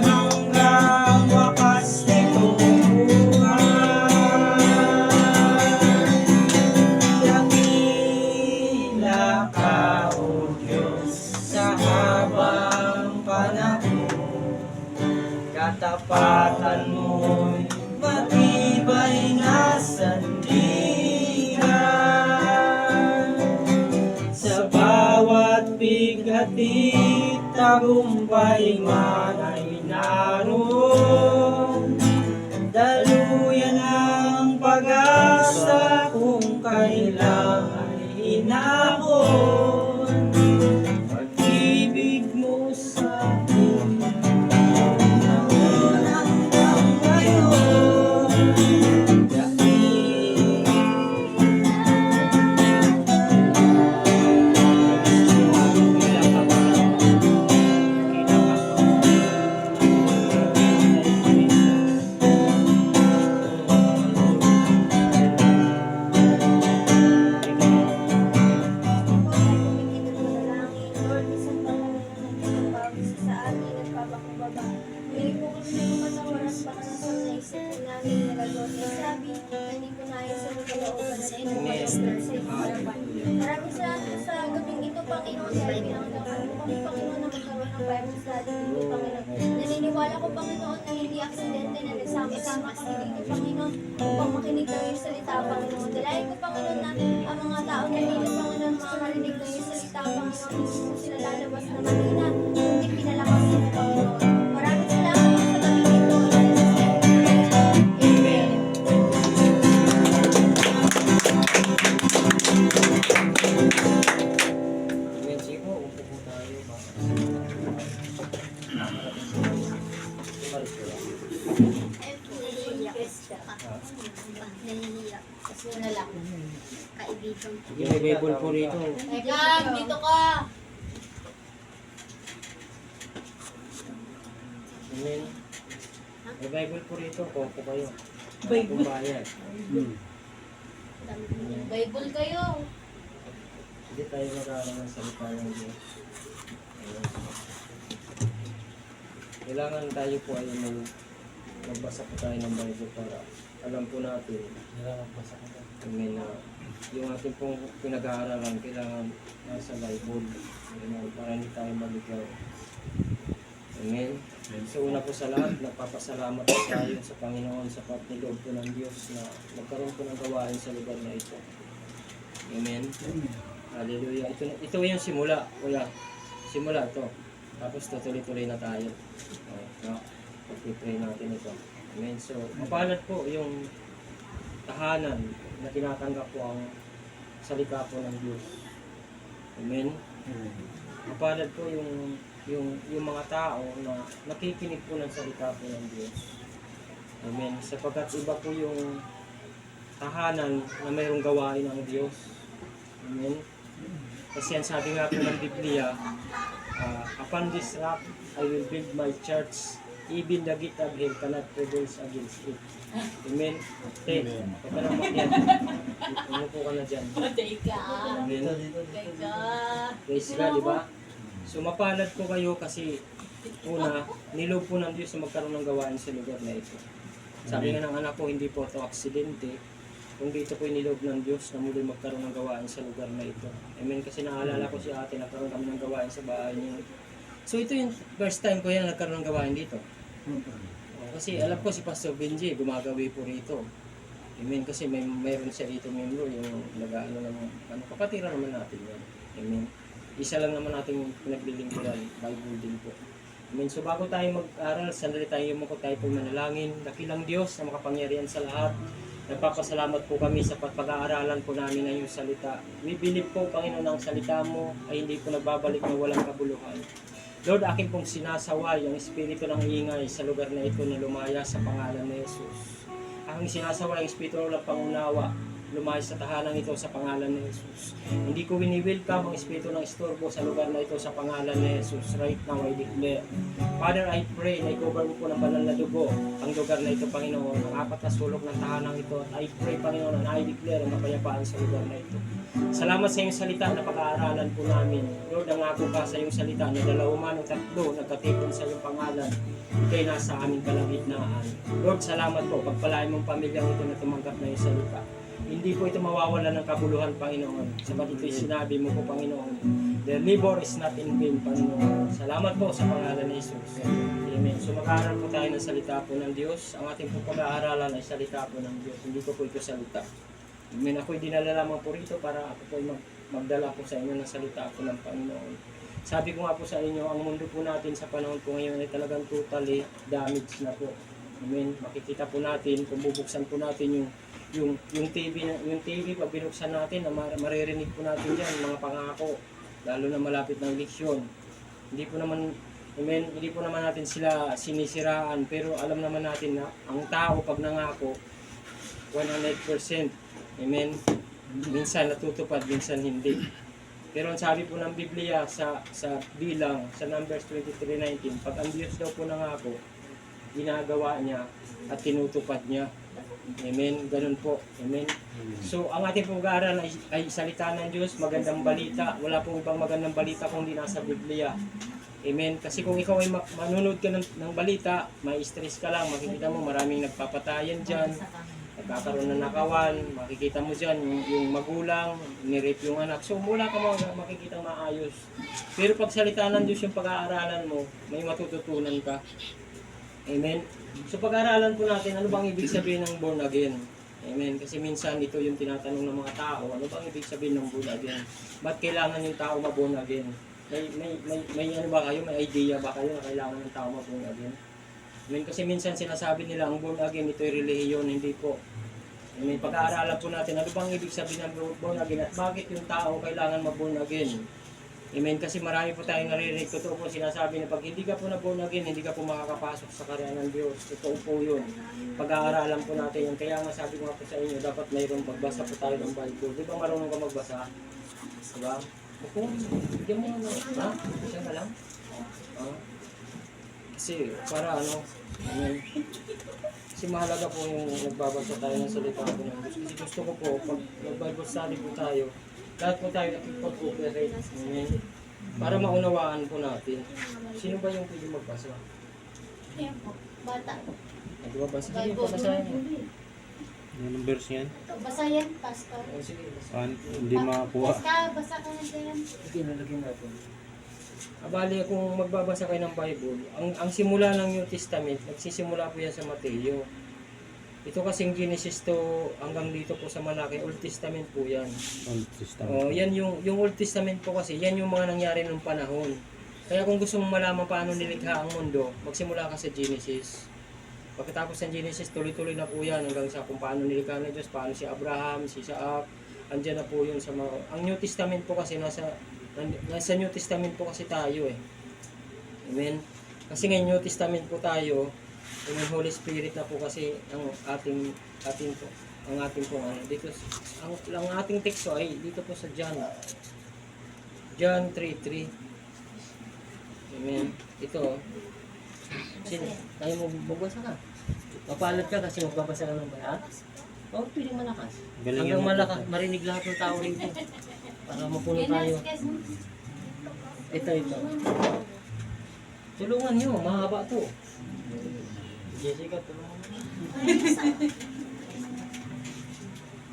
hanggang wakas nitong buhay. Dakila ka, O Diyos, sa habang panahon. Katapatan mo'y matibay na sandigan. Sa bawat bighati, tagumpay man ay naroon. Daluyan ang pag-asa kung kailan ay hinahon. Pag-ibig mo sa akin, noon hanggang ngayon. Maraming salamat sa gabing ito, Panginoon, dahil pinangalaman mo kami, Panginoon, na magkaroon ng Bible study dito, Panginoon. Naniniwala ko, Panginoon, na hindi aksidente na nagsama-sama kami dito, Panginoon, upang makinig ng iyong salita, Panginoon. Dalayan ko, Panginoon, na ang mga tao na dito, Panginoon, makakarinig ng iyong salita, Panginoon, hindi mo sila lalabas na mahina, kundi pinalakas mo, Panginoon. Maraming salamat sa gabing ito, in Jesus' name. Amen. Amen. Sige po, upo po tayo. Nahihiya. Kasi na lang. Kaibigan. Sige, may Bible po rito. Teka, dito ka. Amen. May Bible po rito. Kopo kayo. Bible. Bayad. Bible kayo. Hindi tayo mag-aaral ng salita ng Diyos. Amen. Kailangan tayo po ay magbasa po tayo ng Bible para alam po natin. Amen, na yung ating pong pinag-aaralan kailangan nasa Bible. Amen, para hindi tayo maligaw. Amen. So una po sa lahat, nagpapasalamat po tayo sa Panginoon sa pagpilog po ng Diyos na magkaroon po ng gawain sa lugar na ito. Amen. Hallelujah. Ito yung simula. Kuya, simula ito. Tapos tutuloy-tuloy na tayo. Pag-pray natin ito. Amen. So, mapalad po yung tahanan na tinatanggap po ang salita po ng Diyos. Amen. Mapalad po yung mga tao na nakikinig po ng salita po ng Diyos. Amen. Sapagkat iba po yung tahanan na mayroong gawain ng Diyos. Amen. Kasi ang sabi nga po ng Biblia, upon this rock I will build my church, even the gate of hell cannot prevail against it. Amen. Okay, huwag ka na makiyan. Umupo ka na dyan. Amen. Praise God, di ba? So mapalad po kayo kasi una, nilog po ng Diyos na magkaroon ng gawain sa lugar na ito. Sabi nga ng anak ko, hindi po ito aksidente, kundi ito po inilog ng Diyos na muli magkaroon ng gawain sa lugar na ito. Amen. Kasi naalala ko si ate, nagkaroon kami ng gawain sa bahay niya. So ito yung first time ko yan nagkaroon ng gawain dito. Kasi alam ko si Pastor Benji, gumagawi po rito. Amen. Kasi mayroon siya dito membro, yung nag-ano naman, kapatira naman natin yan. Amen. Isa lang naman natin pinaglilingkuran, Bible din po. Amen. So bago tayo mag-aral, sandali tayo yumuko tayo po manalangin. Dakilang Diyos na makapangyarihan sa lahat. Nagpapasalamat po kami sa pag-aaralan po namin ng iyong salita. We believe po, Panginoon, ang salita mo ay hindi po nagbabalik na walang kabuluhan. Lord, akin pong sinasaway ang espiritu ng ingay sa lugar na ito na lumaya sa pangalan ni Jesus. Aking sinasaway ang espiritu ng pangunawa lumayas sa tahanan ito sa pangalan ni Jesus. Hindi ko wini-welcome ang espiritu ng istorbo sa lugar na ito sa pangalan ni Jesus. Right now, I declare. Father, I pray na i-cover mo po ng banal na dugo ang lugar na ito, Panginoon, ang apat na sulok ng tahanan ito. I pray, Panginoon, and I declare ang kapayapaan sa lugar na ito. Salamat sa iyong salita na pag-aaralan po namin. Lord, nangako ka sa iyong salita na 2 man o 3 nagkatipon sa iyong pangalan, ikay nasa aming kalagitnaan. Lord, salamat po. Pagpalain mong pamilyang ito na tumanggap na iyong salita. Hindi po ito mawawala ng kabuluhan, Panginoon. Sabat ito'y sinabi mo po, Panginoon. The labor is not in vain, Panginoon. Salamat po sa pangalan ni Jesus. Amen. So mag-aaral po tayo ng salita po ng Diyos. Ang ating po pag-aaralan ay salita po ng Diyos. Hindi ko po ito salita. Amen. Ako'y dinala lamang po rito para ako po magdala po sa inyo ng salita po ng Panginoon. Sabi ko nga po sa inyo, ang mundo po natin sa panahon po ngayon ay talagang totally damaged na po. Amen. Makikita po natin, kung bubuksan po natin yung TV pag binuksan natin, maririnig po natin diyan mga pangako, lalo na malapit ng eleksyon. Hindi po naman, amen, hindi po naman natin sila sinisiraan, pero alam naman natin na ang tao pag nangako 100%, amen, minsan natutupad, minsan hindi. Pero ang sabi po ng Biblia sa bilang, sa Numbers 23:19, pag ang Diyos daw po nangako, ginagawa niya at tinutupad niya. Amen. Ganun po. Amen. So, ang ating pag-aaral ay salita ng Diyos, magandang balita. Wala pong ibang magandang balita kung di nasa Biblia. Amen. Kasi kung ikaw ay manunod ka ng balita, may stress ka lang, makikita mo maraming nagpapatayan dyan, nagkakaroon ng nakawan, makikita mo dyan yung magulang, nirape yung anak. So, wala ka makikita maayos. Pero pag salita ng Diyos yung pag-aaralan mo, may matututunan ka. Amen. So pag-aralan po natin, ano bang ibig sabihin ng born again? Amen. Kasi minsan ito yung tinatanong ng mga tao, ano bang ibig sabihin ng born again? Ba't kailangan yung tao ma-born again? May ano ba kayo? May idea ba kayo na kailangan ng tao ma-born again? Amen. Kasi minsan sinasabi nila ang born again, ito'y relihiyon, hindi po. Amen. Pag-aaralan po natin, ano bang ibig sabihin ng born again at bakit yung tao kailangan ma-born again? Amen. Kasi marami po tayong naririnig. Totoo po sinasabi na pag hindi ka po na born again, hindi ka po makakapasok sa karya ng Diyos. Totoo po yun. Pag-aaralan po natin yun. Kaya nga sabi ko nga po sa inyo, dapat mayroong magbasa po tayo ng Bible. Di ba marunong ka magbasa? Diba? Opo. Bigyan mo ano. Ha? Isa ka lang? Ha? Kasi para ano. Amen. Kasi mahalaga po yung nagbabasa tayo ng salita po ng Diyos. Kasi gusto ko po, pag mag-Bible study po tayo, lahat po tayo nakipag-cooperate. Amen. Para maunawaan po natin. Sino ba yung pwede magbasa? Ayan po. Bata. Ay, di ba basa? Sige, pabasahin mo. Anong verse yan? Basa yan, pastor. Oh, sige, basa. Hindi makakuha. Basa ka na dyan. Sige, nalagyan natin. Abali, kung magbabasa kayo ng Bible, ang simula ng New Testament, nagsisimula po yan sa Mateo. Ito kasing Genesis to hanggang dito po sa Malaki, Old Testament po yan. Old Testament. Oh, yan yung Old Testament po kasi, yan yung mga nangyari nung panahon. Kaya kung gusto mong malaman paano nilikha ang mundo, magsimula ka sa Genesis. Pagkatapos ng Genesis, tuloy-tuloy na po yan hanggang sa kung paano nilikha ng Diyos, paano si Abraham, si Isaac, andyan na po yun sa mga... Ang New Testament po kasi, nasa New Testament po kasi tayo eh. Amen? Kasi ngayon New Testament po tayo, yung Holy Spirit na po kasi ang ating po dito ang ating teksto ay dito po sa John 3:3. Amen. Ito. Sino? Tayo mo magbabasa ka. Mapalad ka kasi magbabasa ka ng Bible. Oh, pwedeng malakas. Hanggang malakas, marinig lahat ng tao rito. Para mapuno tayo. Ito. Tulungan nyo, mahaba to. Jessica, tulungan mo.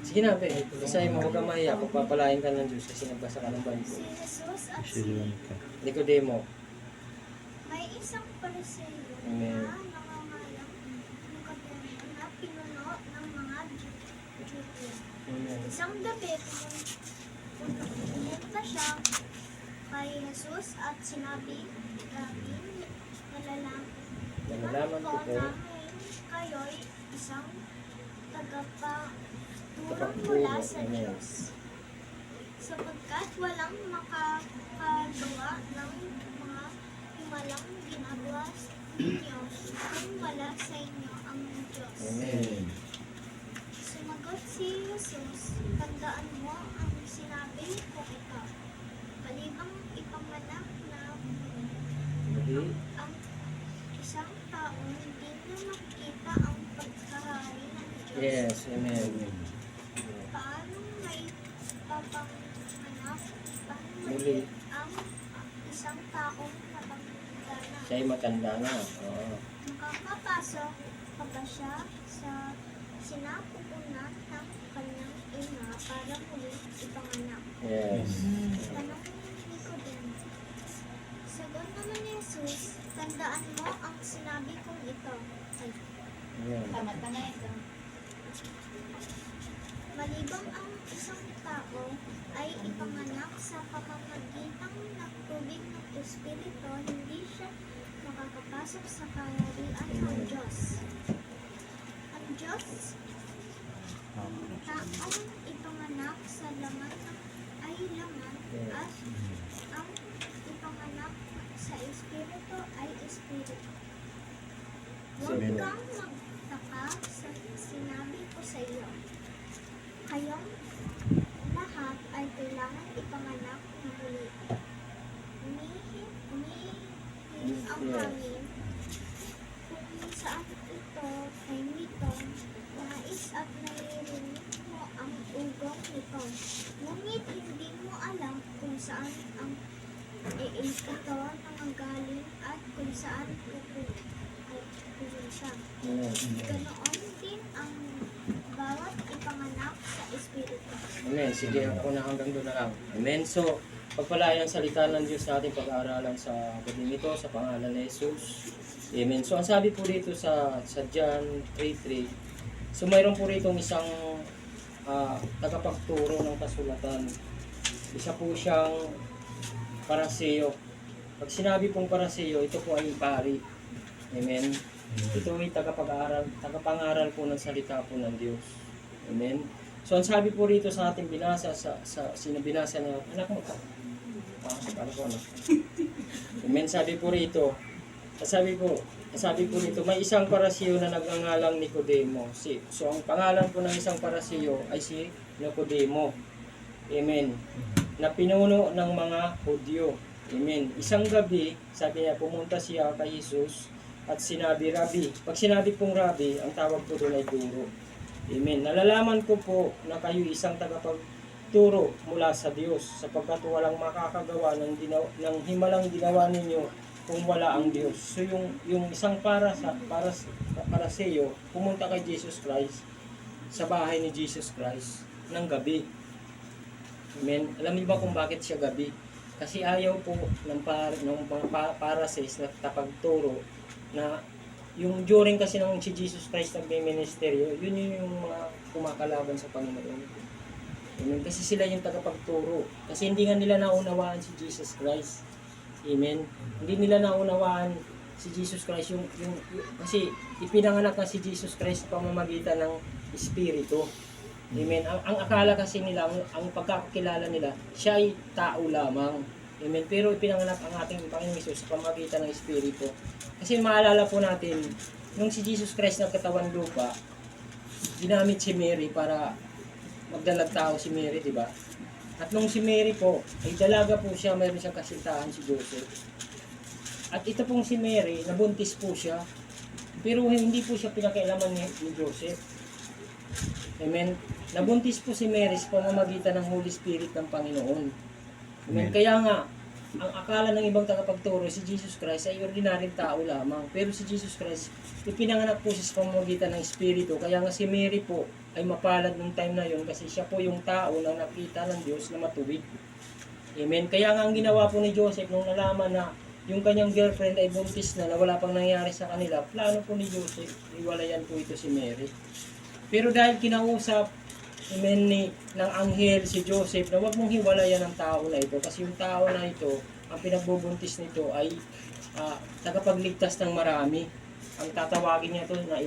Sige na, pe. Basahin mo, huwag kang mahiya. Pagpapalain ka ng Diyos kasi nagbasa ka ng Bible. Si Jesus at Nicodemo. may isang Pariseo Amen. na nangangalang Nicodemo na pinuno ng mga Judeo. Amen. Isang gabi, pumunta siya kay Jesus at sinabi, Rabbi, Nalalaman ko po kayo'y isang tagapagturo mula sa Diyos. Sapagkat walang makakagawa ng mga himalang ginagawa ninyo kung wala sa inyo ang Diyos. Amen. Sumagot si Jesus, tandaan mo ang sinabi ko ito. Malibang ipanganak na Muli. ang isang tao hindi na makita ang pagkahari ng Diyos. Yes, amen. Paano may papanganak? Paano Muli. ang isang taong napangalanan? Siya ay matanda na. Oo. Makakapasok pa ba siya sa sinapupunan ng kanyang ina para muling ipanganak? Yes. Tanong ni Nicodemo. Sagot naman ni Jesus, tandaan mo ang sinabi kong ito. Ay, Ayan. Tama ito. malibang ang isang tao ay ipanganak sa pamamagitan ng tubig ng Espiritu, hindi siya makakapasok sa kaharian ng Diyos. Ang Diyos, taong ipanganak sa laman ay laman, at ang ipanganak sa Espiritu ay Espiritu. Huwag Sige. kang magtaka sa sinabi ko sa iyo. Kayong lahat ay kailangan ipanganak na muli. Umihip ang Yes. hangin. Kung saan ito ay mitong, nais at naririnig mo ang ugong nito. Ngunit hindi mo alam kung saan ang ito nanggaling at kung saan pupunta. Amen. Ganoon din ang bawat ipanganak sa Espiritu. Amen. Sige, ako na hanggang doon na lang. Amen. So, pagpalayan ang salita ng Diyos natin pag-aaralan sa gabing ito, sa pangalan ni Jesus. Amen. So, ang sabi po dito sa John 3:3, so mayroon po rito isang tagapagturo ng kasulatan. Isa po siyang paraseo. Pag sinabi pong paraseo, ito po ay pari. Amen. Ito ay tagapangaral po ng salita po ng Diyos. Amen. So, ang sabi po rito sa ating binasa, sinabinasa niya, anak mo ka. Ano po, ano? Amen. Sabi po rito, sabi po rito, may isang parasiyo na nagngangalang Nicodemo. So, ang pangalan po ng isang parasiyo ay si Nicodemo. Amen. Na pinuno ng mga Hudyo. Amen. Isang gabi, sabi niya, pumunta siya kay Jesus at sinabi, Rabbi. Pag sinabi pong Rabbi, ang tawag po doon ay guro. Amen. Nalalaman ko po na kayo isang tagapagturo mula sa Diyos sapagkat walang makakagawa ng himalang ginawa ninyo kung wala ang Diyos. So yung isang para sa iyo, pumunta kay Jesus Christ sa bahay ni Jesus Christ ng gabi. Amen. Alam niyo ba kung bakit siya gabi? Kasi ayaw po ng mga parases na tapagturo na yung during kasi ng si Jesus Christ nagme-ministeryo, yun yung mga kumakalaban sa Panginoon. Amen. Kasi sila yung tagapagturo. Kasi hindi nga nila naunawaan si Jesus Christ. Amen. Hindi nila naunawaan si Jesus Christ kasi ipinanganak na si Jesus Christ sa pamamagitan ng Espiritu. Amen. Ang akala kasi nila, ang pagkakakilala nila, siya ay tao lamang. Amen. Pero ipinanganak ang ating Panginoong Hesus sa pamamagitan ng Espiritu. Kasi maalala po natin, nung si Jesus Christ nagkatawan lupa, ginamit si Mary para magdalag tao si Mary, di ba? At nung si Mary po, ay dalaga po siya, mayroon siyang kasintahan si Joseph. At ito pong si Mary, nabuntis po siya, pero hindi po siya pinakialaman ni Joseph. Amen. Nabuntis po si Mary sa pamamagitan ng Holy Spirit ng Panginoon. Amen. Kaya nga, ang akala ng ibang tagapagturo, si Jesus Christ ay ordinaryong tao lamang. Pero si Jesus Christ, ipinanganak po siya sa pamamagitan ng Espiritu. Kaya nga si Mary po ay mapalad nung time na yun kasi siya po yung tao na nakita ng Diyos na matuwid. Amen. Kaya nga ang ginawa po ni Joseph nung nalaman na yung kanyang girlfriend ay buntis na wala pang nangyari sa kanila, plano po ni Joseph, iwalayan po ito si Mary. Pero dahil kinausap, amen, ng anghel si Joseph na huwag mong hiwalayan ang tao na ito kasi yung tao na ito, ang pinagbubuntis nito ay tagapagligtas ng marami. Ang tatawagin niya ito na